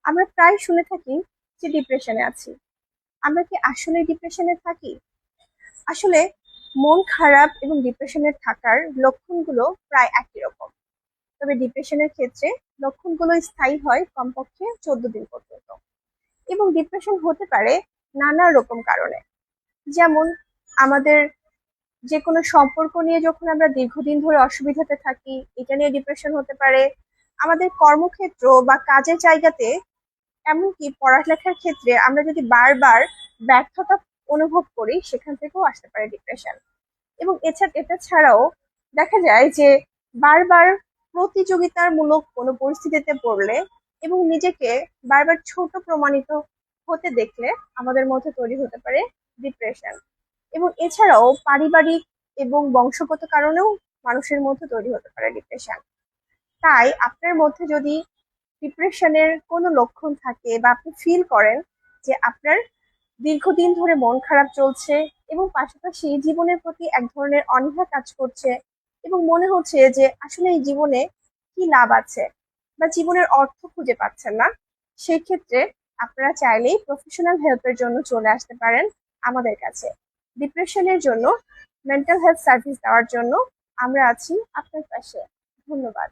আমরা প্রায় শুনে থাকি যে ডিপ্রেশনে আছি। আমরা কি আসলে ডিপ্রেশনে থাকি? আসলে মন খারাপ এবং ডিপ্রেশনে থাকার লক্ষণগুলো প্রায় একই রকম। তবে ডিপ্রেশনের ক্ষেত্রে লক্ষণগুলো স্থায়ী হয় কমপক্ষে 14 দিন পর্যন্ত। এবং ডিপ্রেশন হতে পারে নানা রকম কারণে। যেমন আমাদের যে কোনো সম্পর্ক নিয়ে যখন আমরা দীর্ঘদিন ধরে অসুবিধাতে থাকি, এটা নিয়ে ডিপ্রেশন হতে পারে। আমাদের কর্মক্ষেত্র বা কাজের জায়গাতে, এমনকি পড়ালেখার ক্ষেত্রে আমরা যদি বারবার ব্যর্থতা অনুভব করি, সেখান থেকেও আসতে পারে ডিপ্রেশন। এবং এটা ছাড়াও দেখা যায় যে বারবার প্রতিযোগিতামূলক কোনো পরিস্থিতিতে পড়লে এবং নিজেকে বারবার ছোট প্রমাণিত হতে দেখলে আমাদের মধ্যে তৈরি হতে পারে ডিপ্রেশন। এবং এছাড়াও পারিবারিক এবং বংশগত কারণেও মানুষের মধ্যে তৈরি হতে পারে ডিপ্রেশন। তাই আপনার মধ্যে যদি ডিপ্রেশনের কোনো লক্ষণ থাকে বা আপনি ফিল করেন যে আপনার দীর্ঘদিন ধরে মন খারাপ চলছে এবং পাশাপাশি জীবনের প্রতি এক ধরনের অনীহা কাজ করছে এবং মনে হচ্ছে যে আসলে এই জীবনে কি লাভ আছে বা জীবনের অর্থ খুঁজে পাচ্ছেন না, সেই ক্ষেত্রে আপনারা চাইলেই প্রফেশনাল হেল্পের জন্য চলে আসতে পারেন আমাদের কাছে। ডিপ্রেশনের জন্য মেন্টাল হেলথ সার্ভিস দেওয়ার জন্য আমরা আছি আপনার পাশে। ধন্যবাদ।